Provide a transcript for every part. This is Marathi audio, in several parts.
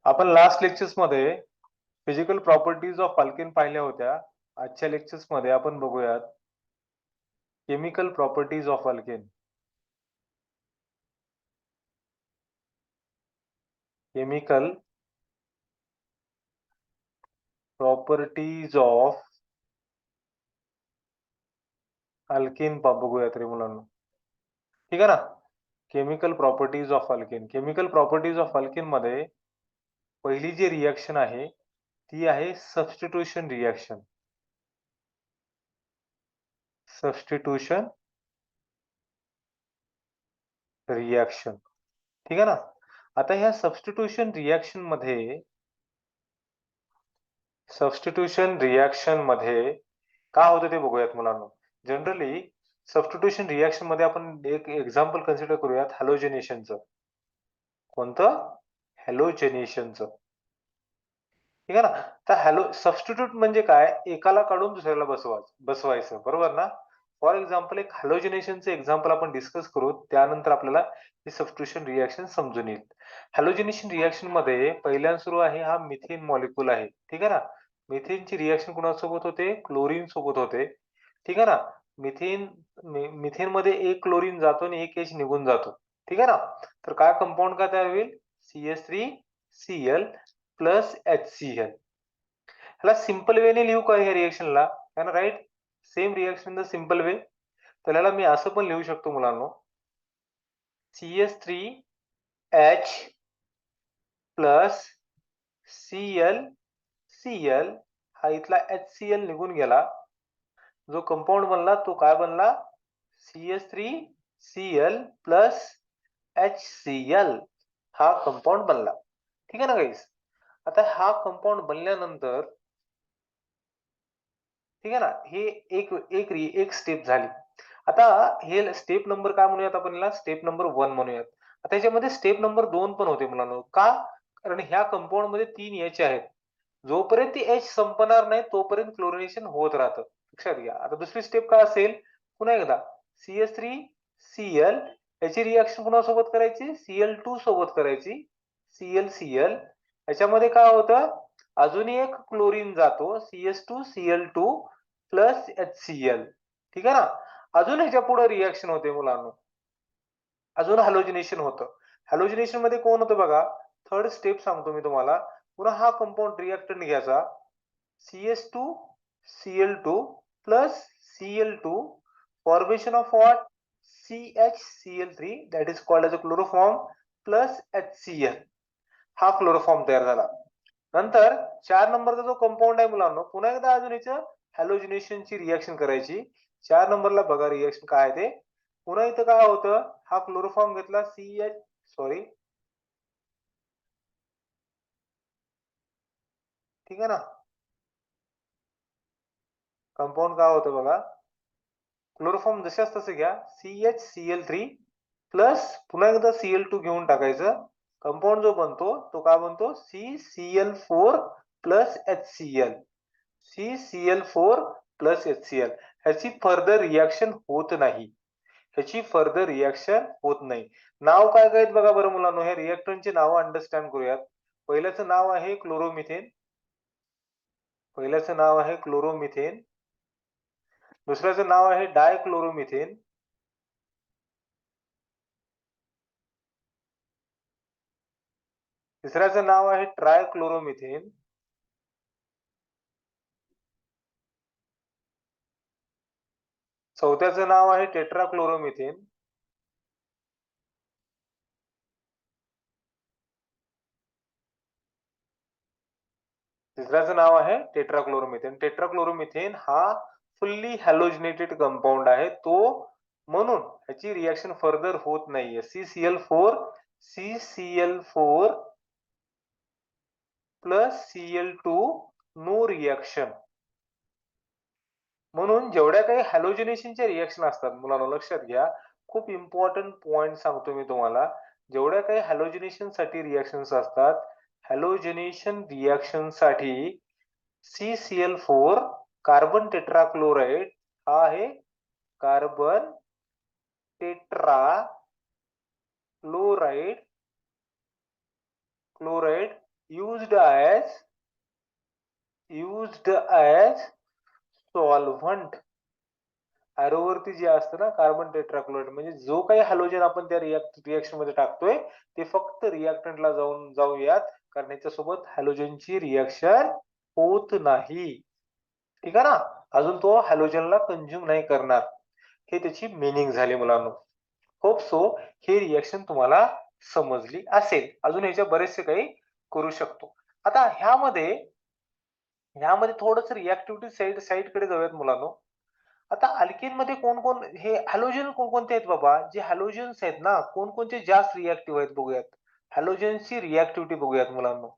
आपण लास्ट लेक्चर्स मध्ये फिजिकल प्रॉपर्टीज ऑफ अल्केन पाहिल्या होत्या. आजच्या लेक्चर्स मध्ये आपण बघूयात chemical properties of alkane. Chemical properties of alkane बघूयात रे मुलांना. ठीक आहे ना. Chemical properties of alkane. Chemical properties of alkane मध्ये पहिली जी रिएक्शन आहे ती आहे सबस्टिट्यूशन रिएक्शन. Substitution reaction. ठीक आहे ना. आता ह्या सबस्टिट्यूशन रिएक्शन मध्ये काय होतं ते बघूयात मुलांना. जनरली सबस्टिट्यूशन रिएक्शन मध्ये आपण एक एक्झाम्पल कन्सिडर करूयात हॅलोजनेशनचं. कोणतं? हॅलोजनेशनचं. ठीक आहे ना. तर सबस्टिट्यूट म्हणजे काय? एकाला काढून दुसऱ्याला बसवायचं, बरोबर ना. फॉर एक्झाम्पल एक हॅलोजनेशनचं एक्झाम्पल आपण डिस्कस करू, त्यानंतर आपल्याला ही सबस्टिट्यूशन रिएक्शन समजून येईल. हॅलोजनेशन रिएक्शन मध्ये पहिल्यांदा सुरू आहे हा मिथेन मॉलिक्यूल आहे. ठीक आहे ना. मिथेनची रिएक्शन कोणासोबत होते? क्लोरीन सोबत होते. ठीक आहे ना. मिथेन मध्ये एक क्लोरीन जातो आणि एक एच निघून जातो. ठीक आहे ना. तर काय कंपाऊंड काय तयार होईल? CH3Cl plus HCl. ह्याला सिंपल वेने लिहू का ह्या रिएक्शनला? है ना, right. Same reaction the simple way. तर ह्याला मी असं पण लिहू शकतो मुलांनो, CH3H प्लस Cl हा इथला HCl निघून गेला. जो कंपाऊंड बनला तो काय बनला? CH3Cl प्लस HCl हा कंपाऊंड बनला. ठीक आहे ना गाईस. आता हा कंपाऊंड बनल्यानंतर, ठीक आहे ना, हे एक स्टेप झाली. आता हे स्टेप नंबर काय म्हणूयात आपण, याला स्टेप नंबर 1 म्हणूयात. आता याच्यामध्ये स्टेप नंबर 2 पण होते मुलांनो. का? कारण ह्या कंपाऊंड मध्ये 3 एच आहेत. जोपर्यंत ती एच संपणार नाही तोपर्यंत क्लोरिनेशन होत राहतं. लक्षात घ्या. आता दुसरी स्टेप काय असेल? पुन्हा एकदा CH3Cl याची रिएक्शन कुणासोबत करायची? Cl2 सोबत करायची. ClCl याच्यामध्ये काय होतं? अजून एक क्लोरीन जातो, CH2Cl2 प्लस HCl. ठीक आहे ना. अजून ह्याच्या पुढे रिएक्शन होते मुलांनो. अजून हॅलोजिनेशन होतं. हॅलोजिनेशन मध्ये कोण होतं बघा. थर्ड स्टेप सांगतो मी तुम्हाला. पुन्हा हा कंपाऊंड रिएक्टंट घ्यायचा, CH2Cl2 plus Cl2 formation of what? CHCl3 that is called as a chloroform plus HCl. हा क्लोरोफॉर्म तयार झाला. नंतर 4 नंबरचा जो कंपाऊंड आहे मुलांनो, पुन्हा एकदा अजून याचं हॅलोजिनेशनची रिएक्शन करायची. 4 नंबरला बघा रिएक्शन काय आहे ते. पुन्हा इथं काय होतं? हा क्लोरोफॉर्म घेतला ठीक आहे ना. कंपाऊंड काय होतं बघा. क्लोरोफॉर्म जशाच तसे घ्या, CHCl3 प्लस पुन्हा एकदा Cl2 घेऊन टाकायचं. कंपाऊंड जो बनतो तो काय बनतो? CCl4 plus HCl. CCl4 plus HCl. ह्याची फर्दर रिएक्शन होत नाही. नाव काय काय बघा बरं मुलांनो. ह्या रिएक्टंटची नावं अंडरस्टँड करूयात. पहिल्याचं नाव आहे क्लोरोमिथेन. दुसऱ्याचं नाव आहे डायक्लोरोमिथेन. तिसऱ्याचं नाव आहे ट्रायक्लोरोमिथेन. चौथ्याचं नाव आहे टेट्राक्लोरोमिथेन. तिसऱ्याचं नाव आहे टेट्राक्लोरोमिथेन. टेट्राक्लोरोमिथेन हा फुल्ली हॅलोजिनेटेड कंपाऊंड आहे. तो म्हणून ह्याची रिएक्शन फर्दर होत नाहीये. CCl4 plus Cl2 no reaction. म्हणून जेवढ्या काही हॅलोजिनेशनच्या रिएक्शन असतात मुलांना, लक्षात घ्या. खूप इम्पॉर्टंट पॉइंट सांगतो मी तुम्हाला. जेवढ्या काही हॅलोजिनेशन साठी रिएक्शन्स असतात, हॅलोजिनेशन रिएक्शन साठी CCl4 कार्बन टेट्राक्लोराइड हा आहे carbon tetrachloride used as solvent. Arrow वरती जे असतं ना कार्बन टेट्राक्लोराइड, म्हणजे जो काही हॅलोजन आपण त्या रिएक्शन मध्ये टाकतोय ते फक्त रिएक्टंटला जाऊयात, कारण याच्यासोबत हॅलोजनची रिएक्शन होत नाही. ठीक आहे ना, अजून तो हॅलोजनला कंझ्युम नाही करणार. हे त्याची मिनिंग झाली मुलांनो. होप सो हे रिएक्शन तुम्हाला समजली असेल. अजून याच्या बरेचसे काही करू शकतो. आता ह्यामध्ये थोडंसं रिएक्टिव्हिटी साईड कडे जाऊयात मुलांनो. आता अल्केन मध्ये कोण हे हॅलोजन कोणकोणते आहेत बाबा? जे हॅलोजन्स आहेत ना, कोणकोणते जास्त रिएक्टिव्ह आहेत बघूयात. हॅलोजनची रिएक्टिव्हिटी बघूयात मुलांनो.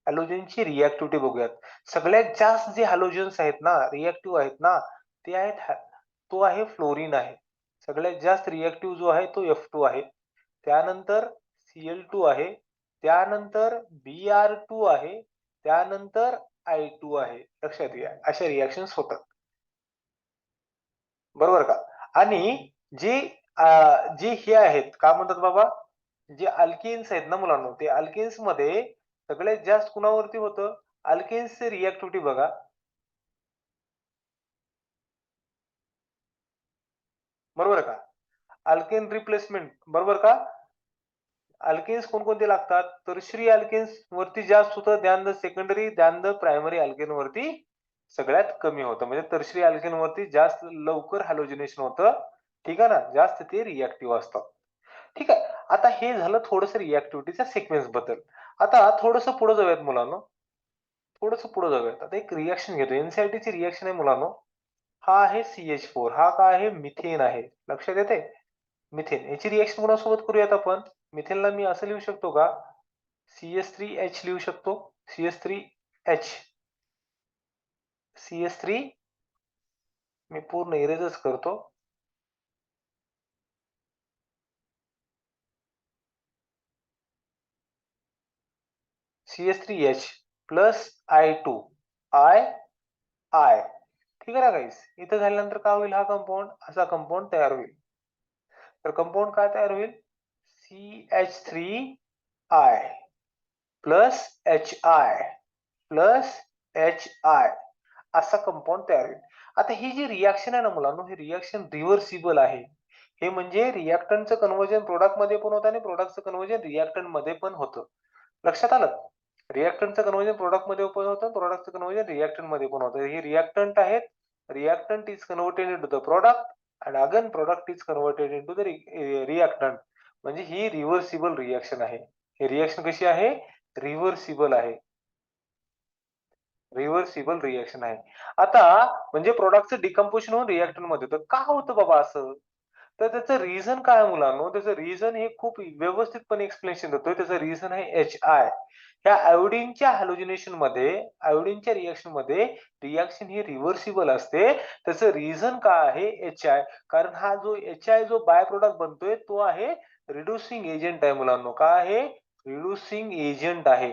हॅलोजनची रिएक्टिव्हिटी बघूयात. सगळ्यात जास्त जे हॅलोजन्स आहेत ना, रिएक्टिव्ह आहेत ना, ते आहेत, तो आहे फ्लोरीन आहे. सगळ्यात जास्त रिएक्टिव्ह जो आहे तो F2 आहे. त्यानंतर Cl2 आहे. त्यानंतर Br2 आहे. त्यानंतर I2 आहे. लक्षात घ्या, अशा रिएक्शन्स होतात. बरोबर का? आणि जे हे आहेत, काय म्हणतात बाबा, जे अल्केन्स आहेत ना मुलांनो, ते अल्केन्स मध्ये सगळ्यात जास्त कुणावरती होतं? अल्केन्सची रिएक्टिव्हिटी बघा. बरोबर का? अल्केन रिप्लेसमेंट, बरोबर का? अल्केन्स कोणकोणते लागतात? टर्शरी अल्केन्स वरती जास्त होतं ध्यान, सेकंडरी ध्यान, प्रायमरी अल्केन वरती सगळ्यात कमी होतं. म्हणजे टर्शरी अल्केन वरती जास्त लवकर हॅलोजिनेशन होतं. ठीक आहे ना, जास्त ते रिएक्टिव्ह असतात. ठीक आहे. आता हे झालं थोडंसं रिएक्टिव्हिटीच्या सिक्वेन्स बद्दल. आता थोडंसं पुढे जाऊयात मुलांनो. थोडंसं पुढे जाऊयात. आता एक रिएक्शन घेतो. एनसीआरटीची रिएक्शन आहे मुलांनो. हा आहे CH4. हा काय आहे? मिथेन आहे. लक्षात येते? मिथेन. याची रिएक्शन कोणासोबत करूयात आपण? मिथेनला मी असं लिहू शकतो का? CH3H लिहू शकतो. CH3H. CH3 मी पूर्ण इरेजच करतो. CH3H plus I2 I. ठीक आहे ना गाईस? इथं झाल्यानंतर काय होईल? हा कंपाऊंड असा कंपाऊंड तयार होईल. तर कंपाऊंड काय तयार होईल? CH3I plus HI plus HI असा कंपाऊंड तयार होईल. आता ही जी रिएक्शन आहे ना मुलांनो, ही रिएक्शन रिव्हर्सिबल आहे. हे म्हणजे रिएक्टंटचं कन्व्हर्जन प्रोडक्ट मध्ये पण होतं आणि प्रोडक्टचं कन्व्हर्जन रिएक्टंट मध्ये पण होतं. लक्षात आलं? रिएक्टंटचं कन्व्हर्जन प्रोडक्ट मध्ये पण होतं, प्रोडक्टचं कन्व्हर्जन रिएक्टंट मध्ये पण होतं. हे रिएक्टंट आहेत. Reactant is converted into the product and again product is converted into the reactant. म्हणजे ही रिव्हर्सिबल रिएक्शन आहे. ही रिएक्शन कशी आहे? रिव्हर्सिबल आहे. रिव्हर्सिबल रिएक्शन आहे. आता म्हणजे प्रोडक्टचं डिकम्पोजिशन होऊन रिएक्टंट मध्ये होतं. का होतं बाबा असं? तर त्याचं रिझन काय आहे मुलांनो? त्याचं रिझन हे खूप व्यवस्थितपणे एक्सप्लेनेशन देतोय. त्याचं रिझन आहे HI. ह्या आयोडीनच्या हॅलोजिनेशन मध्ये, आयोडीनच्या रिएक्शन मध्ये रिएक्शन ही रिव्हर्सिबल असते. त्याचं रिझन काय आहे? HI. कारण हा जो HI जो बाय प्रोडक्ट बनतोय तो आहे रिड्युसिंग एजंट आहे मुलांनो. काय आहे? रिड्युसिंग एजंट आहे.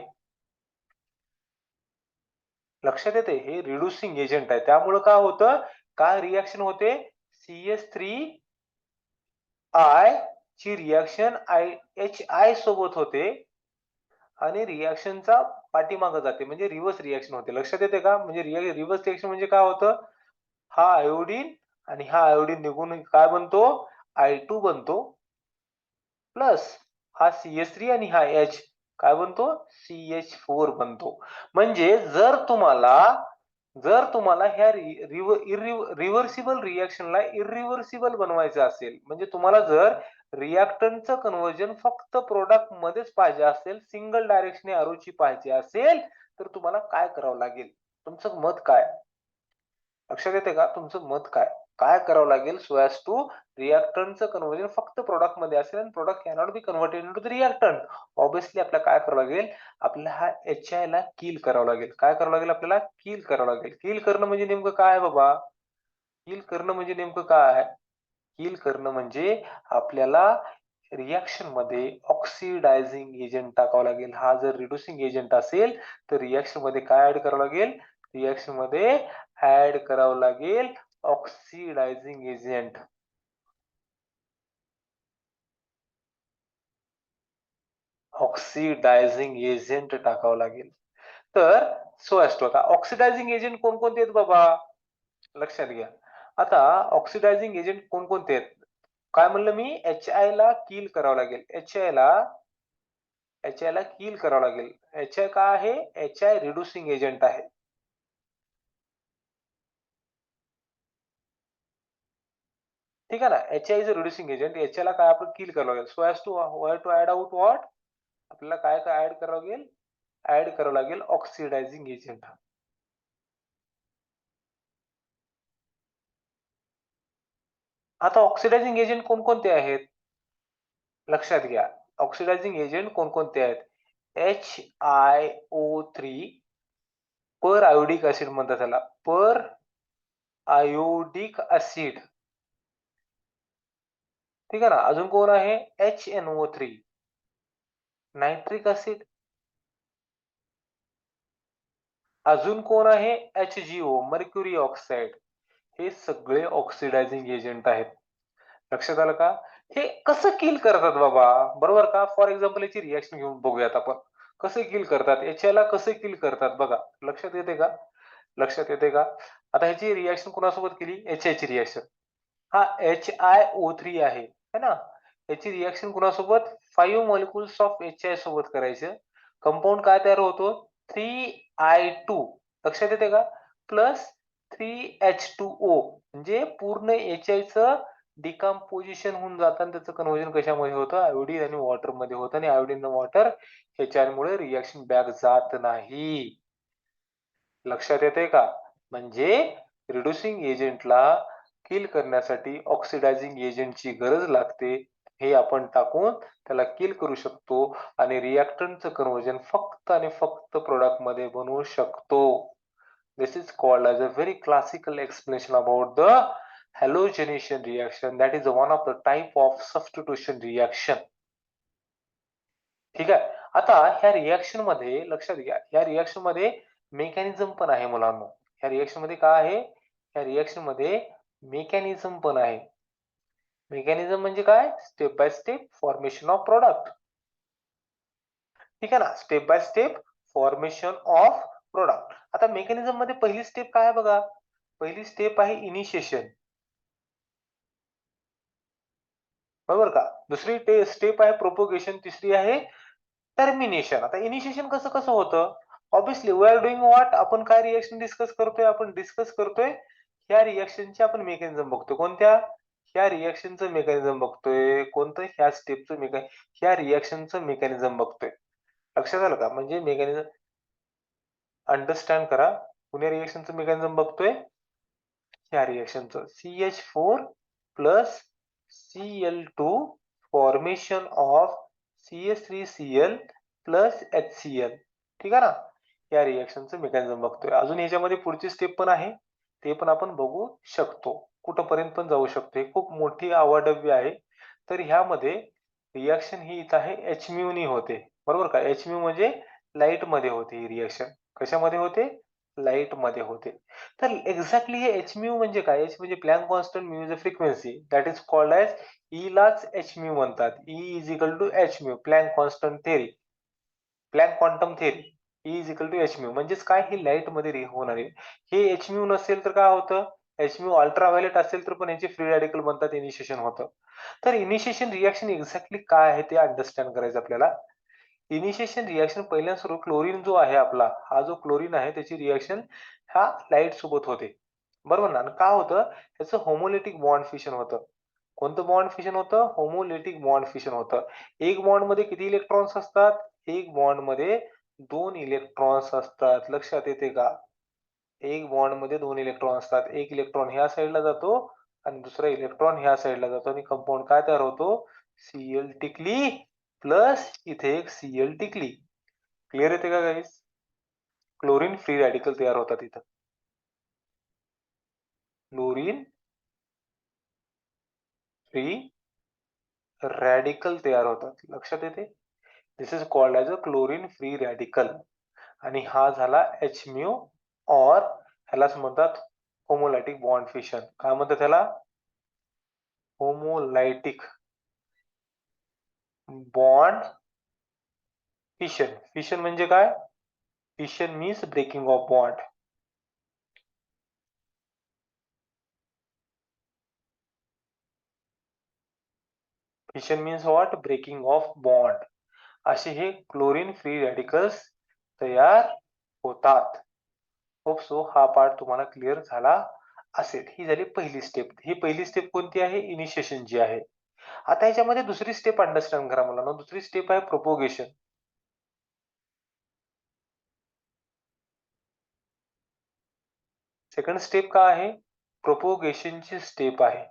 लक्षात येते? हे रिड्युसिंग एजंट आहे. त्यामुळे काय होतं? काय रिएक्शन होते? CH3I ची रिएक्शन HI सोबत होते आणि रिएक्शनचा पाठीमागे जाते, म्हणजे रिव्हर्स रिएक्शन होते. लक्षात येते का? म्हणजे रिव्हर्स रिएक्शन म्हणजे काय होतं? हा आयोडीन आणि हा आयोडीन निघून काय बनतो? I2 बनतो प्लस हा CH3 आणि हा H काय बनतो? CH4 बनतो. म्हणजे जर तुम्हाला ह्या रिव्हर्सिबल रिएक्शनला इरिव्हर्सिबल बनवायचं असेल, म्हणजे तुम्हाला जर रिएक्टंटचं कन्व्हर्जन फक्त प्रोडक्ट मध्येच पाहिजे असेल, सिंगल डायरेक्शन एरोची पाहिजे असेल, तर तुम्हाला काय करावं लागेल? तुमचं मत काय? लक्षात येते का? तुमचं मत काय? काय करावं लागेल सो ॲज टू रिएक्टंटचं कन्व्हर्जन फक्त प्रोडक्ट मध्ये असेल आणि product cannot be converted into the reactant. Obviously आपल्याला काय करावं लागेल? आपल्याला हा HI ला किल करावं लागेल. काय करावं लागेल? आपल्याला किल करावं लागेल. किल करणं म्हणजे नेमकं काय आहे बाबा? किल करणं म्हणजे नेमकं काय आहे? किल करणं म्हणजे आपल्याला रिएक्शन मध्ये ऑक्सिडायझिंग एजंट टाकावं लागेल. हा जर रिड्युसिंग एजंट असेल तर रिएक्शन मध्ये काय ऍड करावं लागेल? रिएक्शन मध्ये ऍड करावं लागेल ऑक्सिडायझिंग एजंट. ऑक्सिडायझिंग एजंट टाकावं लागेल. तर सो एस टू. आता ऑक्सिडायझिंग एजंट कोणकोणते आहेत बाबा, लक्षात घ्या. आता ऑक्सिडायझिंग एजंट कोणकोणते आहेत, काय म्हणलं मी, HI ला किल करावं लागेल. HI ला किल करावं लागेल. HI काय आहे, HI रिड्युसिंग एजंट आहे. ठीक आहे ना, HI is a reducing agent. HI ला काय आपण किल करावं लागेल. So as to add out what, आपल्याला काय काय ऍड करावं लागेल, ऍड करावं लागेल ऑक्सिडायझिंग एजंट. आता ऑक्सिडायझिंग एजंट कोणकोणते आहेत, लक्षात घ्या. ऑक्सिडायझिंग एजंट कोणकोणते आहेत, HiO3 पर आयोडिक ऍसिड म्हणतात त्याला, पर आयोडिक ऍसिड. ठीक आहे ना. अजून कोण आहे, HNO3 नायट्रिक ऍसिड. अजून कोण आहे, HGO मर्क्युरी ऑक्साइड. हे सगळे ऑक्सिडायझिंग एजंट आहेत. लक्षात आलं का. हे कसं किल करतात बाबा, बरोबर का. फॉर एक्झाम्पल याची रिएक्शन घेऊन बघूयात आपण, कसे किल करतात, याच्याला कसे किल करतात बघा. लक्षात येते का, लक्षात येते का. आता ह्याची रिएक्शन कोणासोबत केली, HI ची रिएक्शन. हा HiO3 आहे है ना. याची रिएक्शन कुणासोबत, 5 मॉलिक्युल्स ऑफ HI सोबत करायचं. कंपाऊंड काय तयार होतो, 3I2, लक्षात येते का, प्लस 3H2O. म्हणजे पूर्ण HI चं डिकम्पोजिशन होऊन जातं आणि त्याचं कन्व्हर्जन कशामध्ये होतं, आयोडीन आणि वॉटर मध्ये होतं. आणि आयोडीन आणि वॉटर ह्याच्यामुळे रिएक्शन बॅक जात नाही. लक्षात येते का. म्हणजे रिड्युसिंग एजंटला किल करण्यासाठी ऑक्सिडायझिंग एजंटची गरज लागते. हे आपण टाकून त्याला किल करू शकतो आणि रिएक्टंटचं कन्व्हर्जन फक्त आणि फक्त प्रोडक्ट मध्ये बनवू शकतो. This is called as a very classical explanation about the halogenation reaction. That is one of the type of substitution reaction. ठीक आहे. आता ह्या रिएक्शन मध्ये लक्षात घ्या, ह्या रिएक्शन मध्ये मेकॅनिझम पण आहे मुलांनो. ह्या रिएक्शन मध्ये काय आहे, ह्या रिएक्शन मध्ये मेकॅनिझम पण आहे. मेकॅनिझम म्हणजे काय, step by step formation of product. ठीक आहे ना, step by step formation of product. आता मेकॅनिझम मध्ये पहिली स्टेप काय आहे बघा, पहिली स्टेप आहे इनिशिएशन, बरोबर का. दुसरी स्टेप आहे प्रोपोगेशन, तिसरी आहे टर्मिनेशन. आता इनिशिएशन कसं कसं होतं, obviously we are doing what, आपण काय रिएक्शन डिस्कस करतोय, आपण डिस्कस करतोय ह्या रिएक्शनचे आपण मेकॅनिझम बघतोय. कोणत्या, ह्या रिएक्शनचं मेकॅनिझम बघतोय. कोणतं, ह्या स्टेपचं ह्या रिएक्शनचं मेकॅनिझम बघतोय. लक्षात आलं का, म्हणजे मेकॅनिझम अंडरस्टँड करा. पुणे रिएक्शनचं मेकॅनिझम बघतोय, ह्या रिएक्शनचं CH4 plus Cl2 formation of CH3Cl plus HCl. ठीक आहे ना, या रिएक्शनचं मेकॅनिझम बघतोय. अजून याच्यामध्ये पुढची स्टेप पण आहे, ते पण आपण बघू शकतो, कुठपर्यंत पण जाऊ शकतो. हे खूप मोठी अवाढव्य आहे. तर ह्यामध्ये रिएक्शन ही इथं आहे Hμ नी होते, बरोबर का. Hμ म्हणजे लाईट मध्ये होते ही रिएक्शन. कशामध्ये होते, लाईट मध्ये होते. तर एक्झॅक्टली हे Hμ म्हणजे काय, H म्हणजे Planck constant, mu is a frequency, that is called as, E लाच Hμ म्हणतात. E is equal to Hμ, Planck constant theory, Planck quantum theory. E is equal to Hμ म्हणजेच काय, ही लाईट मध्ये होणार आहे. हे Hμ नसेल तर काय होतं, Hμ अल्ट्राव्हायोलेट असेल तर पण याचे फ्री रॅडिकल बनतात, इनिशिएशन होतं. तर इनिशिएशन रिएक्शन एक्झॅक्टली काय आहे ते अंडरस्टँड करायचं आपल्याला. इनिशिएशन रिएक्शन पहिल्यांदा सुरू, क्लोरीन जो आहे आपला, हा जो क्लोरीन आहे त्याची रिएक्शन ह्या लाईट सोबत होते, बरोबर ना. आणि काय होतं, त्याचं होमोलिटिक बॉन्ड फिशन होतं. कोणतं बॉन्ड फिशन होतं, होमोलिटिक बॉन्ड फिशन होतं. एक बॉन्ड मध्ये किती इलेक्ट्रॉन्स असतात, एक बॉन्ड मध्ये 2 इलेक्ट्रॉन्स असतात. लक्षात येते का, एक बॉन्ड मध्ये 2 इलेक्ट्रॉन असतात. एक इलेक्ट्रॉन ह्या साईडला जातो आणि दुसरा इलेक्ट्रॉन ह्या साईडला जातो आणि कंपाऊंड काय तयार होतो, Cl टिकली प्लस इथे एक Cl टिकली. क्लिअर येते का गाईस, क्लोरीन फ्री रॅडिकल तयार होतात इथं, क्लोरीन फ्री रॅडिकल तयार होतात. लक्षात येते, this is called as a chlorine free radical. आणि हा झाला Hμ, और ह्यालाच म्हणतात होमोलायटिक बॉन्ड फिशन. काय म्हणतात त्याला, होमोलायटिक बॉन्ड फिशन. फिशन म्हणजे काय? Fission means breaking of bond. Fission means what? Breaking of bond. असे हे क्लोरीन फ्री रॅडिकल्स तयार होतात. होप सो हा पार्ट तुम्हाला क्लिअर झाला असेल. ही झाली पहिली स्टेप. ही पहिली स्टेप कोणती आहे? इनिशिएशनची आहे. आता याच्यामध्ये दुसरी स्टेप अंडरस्टँड करा मुलांनो. दुसरी स्टेप आहे प्रोपोगेशन. सेकंड स्टेप काय आहे? प्रोपोगेशनची स्टेप आहे.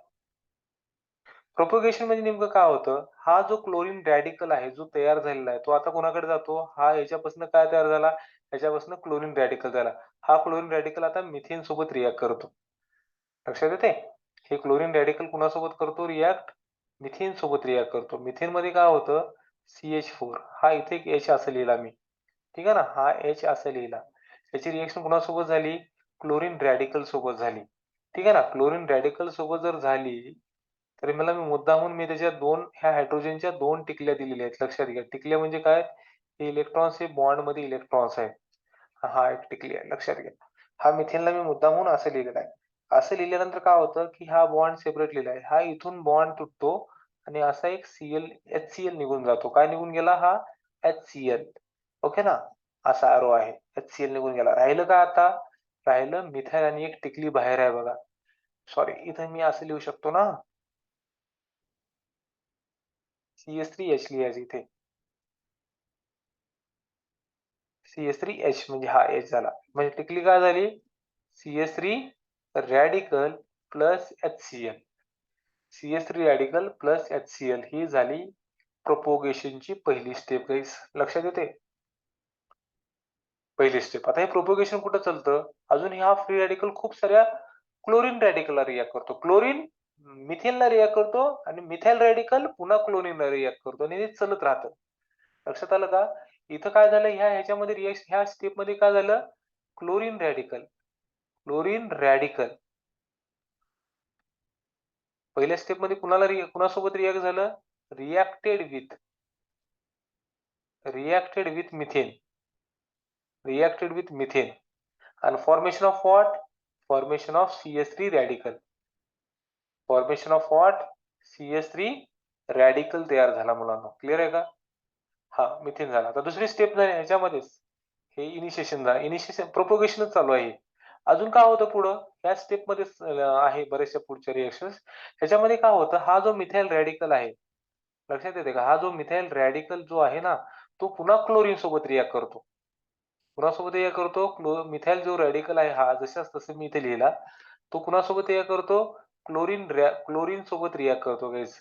प्रोपोगेशन म्हणजे नेमकं काय होतं? हा जो क्लोरीन रॅडिकल आहे, जो तयार झालेला आहे, तो आता कोणाकडे जातो? हा याच्यापासून काय तयार झाला? याच्यापासून क्लोरीन रॅडिकल झाला. हा क्लोरीन रॅडिकल आता मिथेन सोबत रिॲक्ट करतो. लक्षात येते? हे क्लोरीन रॅडिकल कुणासोबत करतो रिॲक्ट? मिथेन सोबत रिॲक्ट करतो. मिथेन मध्ये काय होतं? CH4. हा इथे एक H असं लिहिला मी. ठीक आहे ना? हा H असं लिहिला. त्याची रिएक्शन कुणासोबत झाली? क्लोरीन रॅडिकल सोबत झाली. ठीक आहे ना? क्लोरीन रॅडिकल सोबत जर झाली, तरी मी मुद्दामून त्याच्या ह्या हायड्रोजनच्या 2 टिकल्या दिलेल्या आहेत. लक्षात घ्या. टिकल्या म्हणजे काय? हे इलेक्ट्रॉन्स हे बॉन्डमध्ये इलेक्ट्रॉन्स आहेत. हा एक टिकली आहे. लक्षात घ्या. हा मिथेनला मी मुद्दामून असं लिहिलेलं आहे. असं लिहिल्यानंतर काय होतं, की हा बॉन्ड सेपरेट लिहिला आहे. हा इथून बॉन्ड तुटतो आणि असा एक HCl निघून जातो. काय निघून गेला? हा HCl. ओके ना? असा एरो आहे. HCl निघून गेला. राहिलं काय आता? राहिलं मिथाइल आणि एक टिकली बाहेर आहे बघा. सॉरी, इथं मी असं लिहू शकतो ना? CH3H लिहायचं इथे. CH3H म्हणजे हा H झाला. म्हणजे टिकली काय झाली? CH3 radical plus HCl. CH3 radical plus HCl ही झाली प्रोपोगेशनची पहिली स्टेप गाईस. लक्षात येते? पहिली स्टेप. आता हे प्रोपोगेशन कुठं चालतं? अजून हा फ्री रॅडिकल खूप साऱ्या क्लोरीन रॅडिकलला रिॲक्ट करतो. क्लोरीन मिथेनला रिॲक्ट करतो आणि मिथाइल रॅडिकल पुन्हा क्लोरीनला रिॲक्ट करतो आणि हे चालत राहतं. लक्षात आलं का? इथं काय झालं? ह्याच्यामध्ये ह्या स्टेपमध्ये काय झालं? क्लोरीन रॅडिकल पहिल्या स्टेपमध्ये कुणासोबत रिॲक्ट झालं? Reacted with methane. Reacted with methane. आणि formation of what? Formation of CH3 radical. Formation of what? CH3 radical तयार झाला मुलांना. क्लिअर आहे का? हा, मिथेन झाला. आता दुसरी स्टेप झाली ह्याच्यामध्येच. हे इनिशिएशन झालं. इनिशिएशन प्रोपोगेशनच चालू आहे. अजून काय होतं पुढं? या स्टेप मध्ये आहे बरेचशा पुढच्या रिएक्शन्स. ह्याच्यामध्ये काय होतं? हा जो मिथाइल रॅडिकल आहे, लक्षात येते का? हा जो मिथाइल रॅडिकल जो आहे ना, तो पुन्हा क्लोरीन सोबत रिॲक्ट करतो. कुणासोबत रिॲक्ट करतो? मिथाइल जो रॅडिकल आहे हा, जशाच तसं मी इथे लिहिला, तो कुणासोबत रिॲक्ट करतो? क्लोरीन सोबत रिॲक्ट करतो गाईज.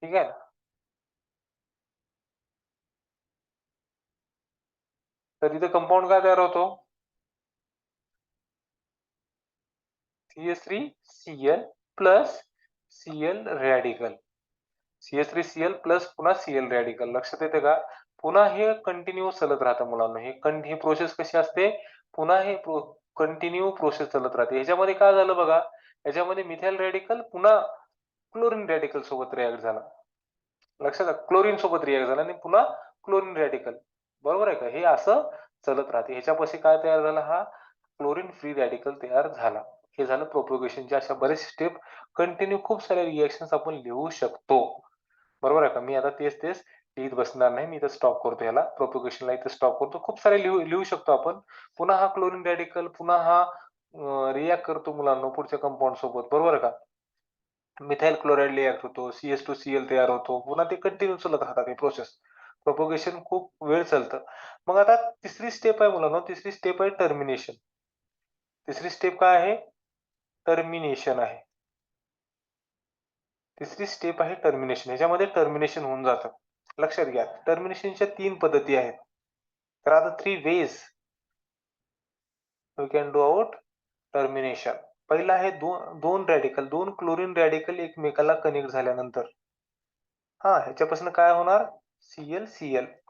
ठीक आहे. तर इथे कंपाऊंड काय तयार होतो? CH3Cl plus Cl radical. CH3Cl plus पुन्हा Cl रॅडिकल. लक्षात येते का? पुन्हा हे कंटिन्यू चालत राहतं मुलांना. ही प्रोसेस कशी असते? पुन्हा हे कंटिन्यू प्रोसेस चालत राहते. ह्याच्यामध्ये काय झालं बघा? ह्याच्यामध्ये मिथाइल रॅडिकल पुन्हा क्लोरीन रॅडिकल सोबत रिॲक्ट झाला. लक्षात आलं? क्लोरीन सोबत रिॲक्ट झाला आणि पुन्हा क्लोरीन रॅडिकल. बरोबर आहे का? हे असं चालत राहते. ह्याच्यापाशी काय तयार झाला? हा क्लोरीन फ्री रॅडिकल तयार झाला. हे झालं प्रोपोगेशनच्या अशा बरेच स्टेप. कंटिन्यू खूप साऱ्या रिएक्शन्स आपण लिहू शकतो. बरोबर आहे का? मी आता तेच लिहित बसणार नाही. मी इथं स्टॉप करतो याला. प्रोपोगेशनला इथं स्टॉप करतो. खूप सारे लिहू शकतो आपण. पुन्हा हा क्लोरीन रॅडिकल पुन्हा हा रिॲक्ट करतो मुलांना पुढच्या कंपाऊंड सोबत. बरोबर आहे का? मिथाइल क्लोराईड रिॲक्ट होतो. CH2Cl तयार होतो. पुन्हा ते कंटिन्यू चालत राहतात हे प्रोसेस. प्रोपोगेशन खूप वेळ चालतं. मग आता तिसरी स्टेप आहे मुलांनो. तिसरी स्टेप आहे टर्मिनेशन. तिसरी स्टेप काय आहे? टर्मिनेशन आहे. तिसरी स्टेप आहे टर्मिनेशन. ह्याच्यामध्ये टर्मिनेशन होऊन जातं. लक्षात घ्या. टर्मिनेशनच्या 3 पद्धती आहेत. तर आता 3 ways we can do out termination. पहिला आहे दोन रॅडिकल, 2 क्लोरीन रॅडिकल एकमेकाला कनेक्ट झाल्यानंतर. ह्याच्यापासून काय होणार? Cl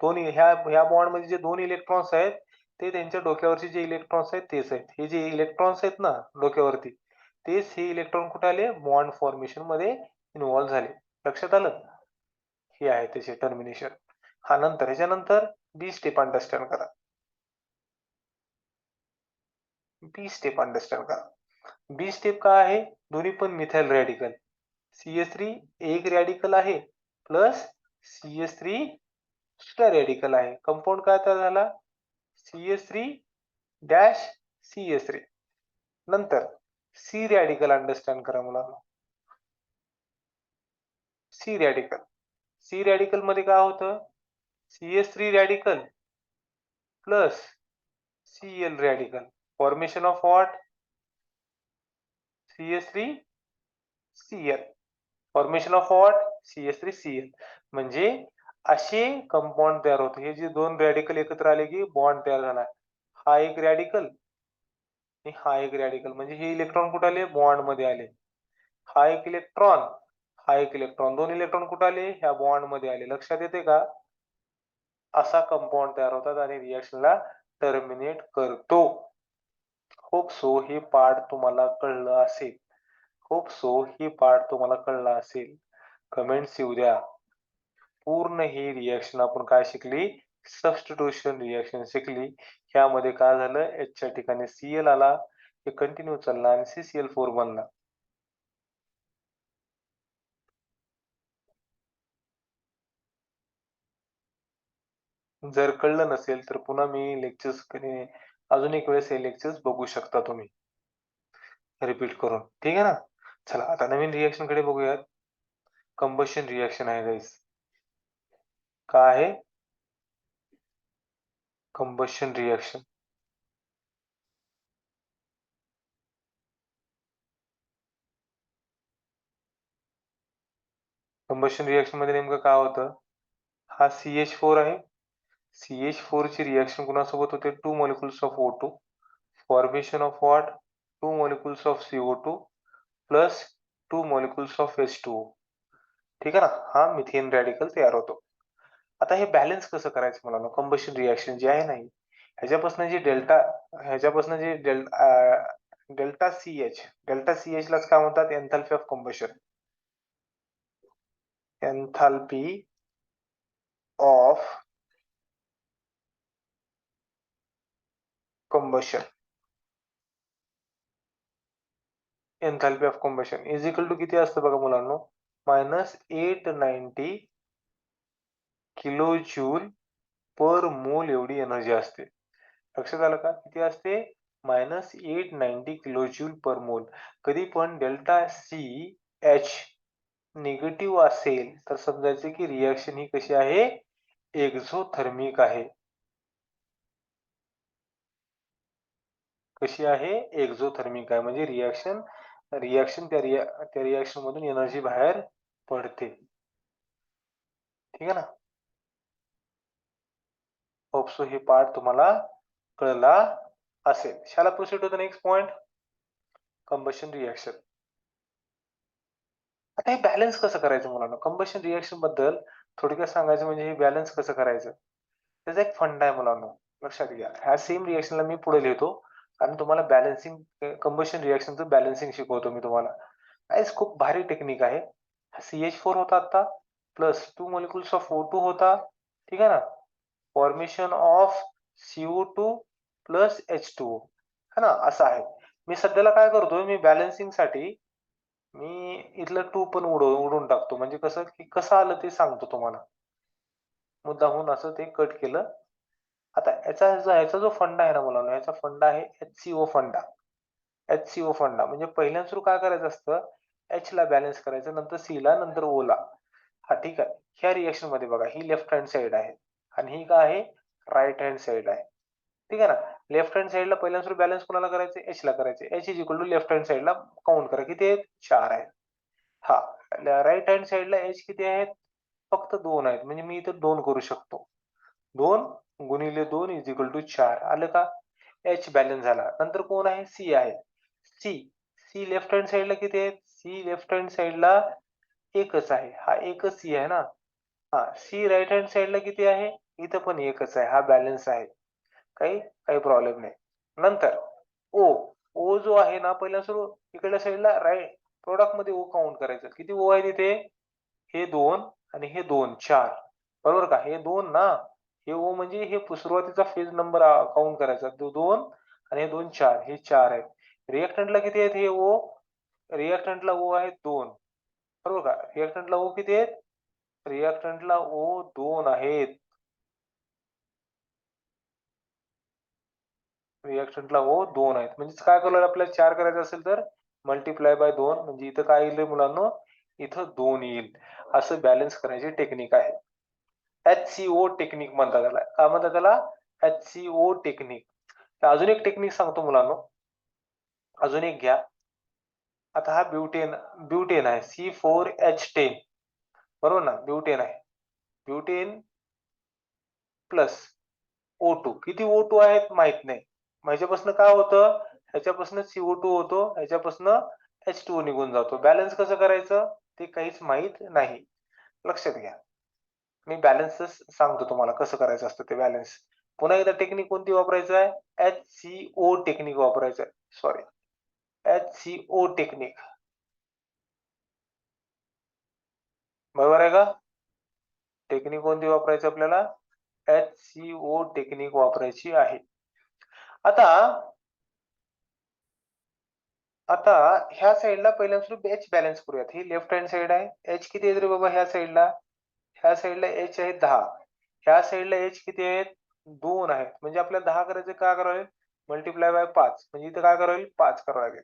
दोन्ही ह्या बॉन्ड मध्ये जे दोन इलेक्ट्रॉन्स आहेत ते त्यांच्या डोक्यावरचे जे इलेक्ट्रॉन्स आहेत तेच आहेत. हे जे इलेक्ट्रॉन्स आहेत ना डोक्यावरती तेच हे इलेक्ट्रॉन कुठे आले बॉन्ड फॉर्मेशन मध्ये इन्व्हॉल्व झाले. लक्षात आलं? हे आहे त्याचे टर्मिनेशन. हा नंतर ह्याच्यानंतर बी स्टेप अंडरस्टँड करा. बी स्टेप अंडरस्टँड करा. बी स्टेप काय आहे? दोन्ही पण मिथाइल रॅडिकल. CH3 एक रॅडिकल आहे प्लस CH3 दुसरा रॅडिकल आहे. कंपाऊंड काय तयार झाला? CH3 dash CH3. नंतर सी रॅडिकल अंडरस्टँड करा मुलांना. C radical. सी रॅडिकल मध्ये काय होतं? CH3 radical plus Cl radical. Formation of what? CH3 Cl. Formation of what? CH3 Cl. म्हणजे असे कंपाऊंड तयार होते. हे जे दोन रॅडिकल एकत्र आले की बॉन्ड तयार झाला. हा एक रॅडिकल आणि हा एक रॅडिकल म्हणजे हे इलेक्ट्रॉन कुठे आले बॉन्ड मध्ये आले. हा एक इलेक्ट्रॉन हा एक इलेक्ट्रॉन दोन इलेक्ट्रॉन कुठे आले ह्या बॉन्ड मध्ये आले. लक्षात येते का? असा कंपाऊंड तयार होतात आणि रिएक्शनला टर्मिनेट करतो. होप सो हे पार्ट तुम्हाला कळलं असेल. होप सो ही पार्ट तुम्हाला कळला असेल. कमेंट्स येऊ द्या. पूर्ण ही रिएक्शन आपण काय शिकली? सबस्टिट्यूशन रिएक्शन शिकली. ह्यामध्ये काय झालं एच च्या ठिकाणी Cl आला हे कंटिन्यू चालला आणि CCl4 बनला. जर कळलं नसेल तर पुन्हा मी लेक्चर्स अजून एक वेळेस हे लेक्चर्स बघू शकता तुम्ही रिपीट करून. ठीक आहे ना? चला आता नवीन रिएक्शन कडे बघूयात. कंबशन रिएक्शन आहे गाइस. काय आहे? Combustion reaction. कंबशन रिएक्शन मध्ये नेमकं काय होतं? हा CH4 आहे. CH4 ची रिएक्शन कोणासोबत होते? 2 molecules of O2. Formation of what? 2 molecules of CO2 plus 2 molecules of H2O. ठीक आहे ना? हा मिथेन रॅडिकल तयार होतो. आता हे बॅलन्स कसं करायचं मुलांनो? कंबशन रिएक्शन जी आहे ना ह्याच्यापासून जी ह्याच्यापासून जी डेल्टा CH लाच काय म्हणतात? Enthalpy of combustion. Enthalpy of combustion. Enthalpy of combustion is equal to किती असतं बघा मुलांनो? -890 किलो जूल पर मोल एवढी एनर्जी असते. लक्षात आलं का? किती असते? -890 किलो जूल पर मोल. कधी पण डेल्टा CH निगेटिव्ह असेल तर समजायचं की रिएक्शन ही कशी आहे? एक्झोथर्मिक आहे. कशी आहे? एक्झोथर्मिक आहे. म्हणजे रिएक्शन त्या रिएक्शन मधून एनर्जी बाहेर पडते. ठीक आहे ना? होप सो हे पार्ट तुम्हाला कळला असेल. Shall proceed to the next point. Combustion reaction. आता हे बॅलन्स कसं करायचं मुलांना? कंबशन रिएक्शन बद्दल थोडक्यात सांगायचं म्हणजे हे बॅलन्स कसं करायचं? त्याचा एक फंडा आहे मुलांनो. लक्षात घ्या. ह्या सेम रिएक्शनला मी पुढे लिहितो आणि तुम्हाला बॅलन्सिंग कंबशन रिएक्शनचं बॅलन्सिंग शिकवतो मी तुम्हाला. गाईज खूप भारी टेक्निक आहे. CH4 होता आता प्लस 2 molecules ऑफ O2 होता. ठीक आहे ना? Formation of CO2 plus H2O है ना? असं आहे. मी सध्याला काय करतोय मी बॅलन्सिंग साठी मी इथलं 2 पण उडवून टाकतो. म्हणजे कसं की कसं आलं ते सांगतो तुम्हाला. मुद्दामून असं ते कट केलं. आता याचा जो फंडा आहे ना मुलांनो याचा फंडा आहे HCO फंडा. HCO फंडा म्हणजे पहिल्या सुरू काय करायचं असतं? H ला बॅलन्स करायचं नंतर C ला नंतर O ला. हा ठीक आहे. ह्या रिएक्शन मध्ये बघा ही लेफ्ट हँड साइड आहे आणि ही काय आहे? राइट हँड साइड आहे. ठीक आहे ना? लेफ्ट हँड साइडला पहिल्या सुरू बॅलन्स कोणाला करायचे? H ला करायचे. H is equal to left hand साइडला काउंट करा. किती आहेत? 4 आहेत. हा राइट हँड साइडला H किती आहेत? फक्त 2 आहेत. म्हणजे मी इथे 2 करू शकतो. 2 गुणिले 2 इज इक्वल टू 4 आलं का? H बॅलन्स झाला. नंतर कोण आहे? C आहे. C. C लेफ्ट हँड साइडला किती आहेत? C लेफ्ट हँड साइडला एकच आहे. हा एकच C आहे ना? हा सी राईट हँड साइडला किती आहे? इथं पण एकच आहे, हा बॅलन्स आहे. काही काही प्रॉब्लेम नाही. नंतर ओ ओ जो आहे ना, पहिला सुरू इकडल्या साईडला राईट प्रोडक्ट मध्ये ओ काउंट करायचं. किती ओ आहे तिथे? हे 2 आणि हे 2 4. बरोबर का? हे 2 ना, हे ओ म्हणजे हे सुरुवातीचा फेज नंबर काउंट करायचा. तो 2 आणि हे 2 4. हे 4 आहेत. रिएक्टंटला किती आहेत हे ओ? रिएक्टंटला ओ आहेत 2. बरोबर का? रिएक्टंटला ओ किती आहेत? रिएक्टंटला ओ 2 आहेत. रिएक्टंटला ओ 2 आहेत. म्हणजे काय करायला आपल्याला 4 करायचं असेल तर मल्टिप्लाय बाय 2 म्हणजे इथं काय येईल मुलांनो? इथं 2 येईल. असं बॅलन्स करायची टेक्निक आहे. HCO टेक्निक म्हणतात त्याला. काय म्हणतात त्याला? HCO technique. तर अजून एक टेक्निक सांगतो मुलांनो. अजून एक घ्या. आता हा ब्युटेन आहे. C4H10 बरोबर ना? ब्युटेन आहे. ब्युटेन प्लस O2 किती O2 आहेत माहित नाही. ह्याच्यापासून काय होतं? ह्याच्यापासून CO2 होतो, ह्याच्यापासून H2O निघून जातो. बॅलन्स कसं करायचं? ते काहीच माहित नाही. लक्षात घ्या. मी बॅलन्सच सांगतो तुम्हाला कसं करायचं असतं ते बॅलन्स. पुन्हा एकदा टेक्निक कोणती वापरायचं आहे? HCO टेक्निक वापरायचं आहे. सॉरी. HCO technique. बरोबर आहे का? टेक्निक कोणती वापरायची आपल्याला? HCO टेक्निक वापरायची आहे. आता आता ह्या साइडला पहिल्यांदा H बॅलन्स करूयात. ही लेफ्ट हँड साइड आहे. H किती आहेत रे बाबा ह्या साइडला? ह्या साइडला H आहेत 10. ह्या साइडला H किती आहेत? 2 आहेत. म्हणजे आपल्याला 10 करायचे काय करावं लागेल? Multiply by 5. म्हणजे इथं काय करावं लागेल? 5 करावं लागेल.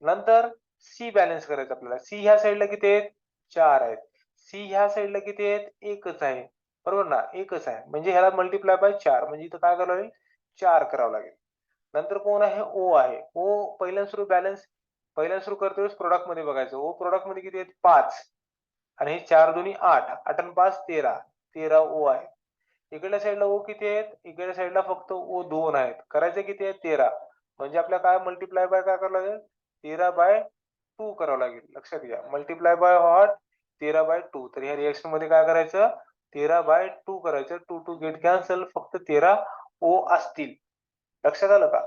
नंतर C बॅलन्स करायचं आपल्याला. C ह्या साइडला किती आहेत? 4 आहेत. C ह्या साइडला किती आहेत? एकच आहे. बरोबर ना? एकच आहे. म्हणजे ह्याला मल्टिप्लाय बाय 4 म्हणजे इथं काय करावं लागेल? 4 करावं लागेल. नंतर कोण आहे? O आहे. O पहिल्यांदा सुरू बॅलन्स पहिल्यांदा सुरू करते वेळेस प्रोडक्ट मध्ये बघायचं. O प्रोडक्ट मध्ये किती आहेत? 5 आणि हे 4 दोन्ही 8. 8 आणि 5 13. 13 O आहे. इकडल्या साईडला O किती आहेत? इकडल्या साईडला फक्त O 2 आहेत. करायचे किती आहेत? 13. म्हणजे आपल्याला काय मल्टिप्लाय बाय काय करावं लागेल? 13/2 करावं लागेल. लक्षात घ्या. Multiply by what? 13/2. तर ह्या रिएक्शन मध्ये काय करायचं? 13/2 करायचं. 2 2 गेट कॅन्सल. फक्त 13 O असतील. लक्षात आलं का?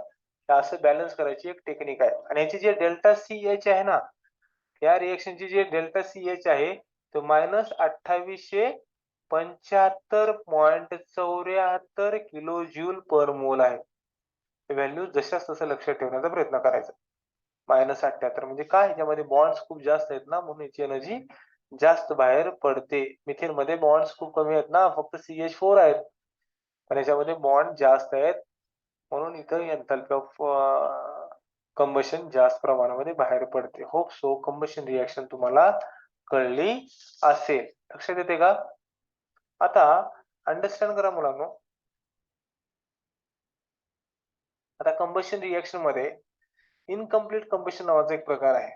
तर असं बॅलन्स करायची एक टेक्निक आहे. आणि याची जे डेल्टा CH आहे ना, या रिएक्शनची जी डेल्टा CH आहे, तो -2875.74 किलो जूल पर मोल आहे. व्हॅल्यू जशाच तसं लक्षात ठेवण्याचा प्रयत्न करायचा. -78 म्हणजे काय? ह्याच्यामध्ये बॉन्ड्स खूप जास्त आहेत ना, म्हणून याची एनर्जी जास्त बाहेर पडते. मिथेन मध्ये बॉन्ड्स खूप कमी आहेत ना, फक्त CH4 आहेत. पण याच्यामध्ये बॉन्ड जास्त आहेत, म्हणून इथं एन्थॅल्पी ऑफ कंबशन जास्त प्रमाणामध्ये बाहेर पडते. होप सो कंबशन रिएक्शन तुम्हाला कळली असेल. लक्षात येते का? आता अंडरस्टँड करा मुलांनो. आता कंबशन रिएक्शन मध्ये इनकम्प्लीट कंबशन नावाचा एक प्रकार आहे.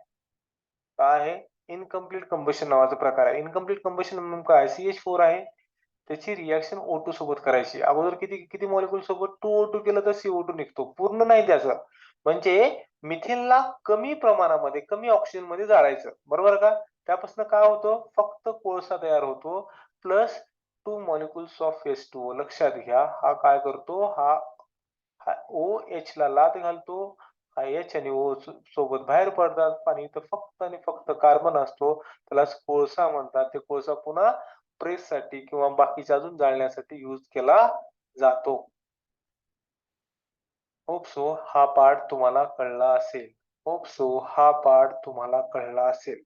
काय आहे? इनकम्प्लीट कंबशन नावाचा प्रकार आहे. इनकम्प्लीट कंबशन नेमकं आहे? CH4 आहे. त्याची रिएक्शन O2 सोबत करायची. अगोदर किती किती मॉलिक्यूल सोबत 2O2 केलं तर CO2 निघतो. पूर्ण नाही त्याचं. म्हणजे मिथेनला कमी प्रमाणामध्ये, कमी ऑक्सिजन मध्ये जाळायचं. बरोबर का? त्यापासून काय होतं? फक्त कोळसा तयार होतो प्लस 2 मॉलिक्युल्स ऑफ H2O. लक्षात घ्या. हा काय करतो? हा OH ला लात घालतो. हा H आणि O सोबत बाहेर पडतात आणि इथं फक्त आणि फक्त कार्बन असतो. त्यालाच कोळसा म्हणतात. ते कोळसा पुन्हा प्रेस साठी किंवा बाकीच्या अजून जाळण्यासाठी यूज केला जातो. होप सो हा पार्ट तुम्हाला कळला असेल. होप सो हा पार्ट तुम्हाला कळला असेल.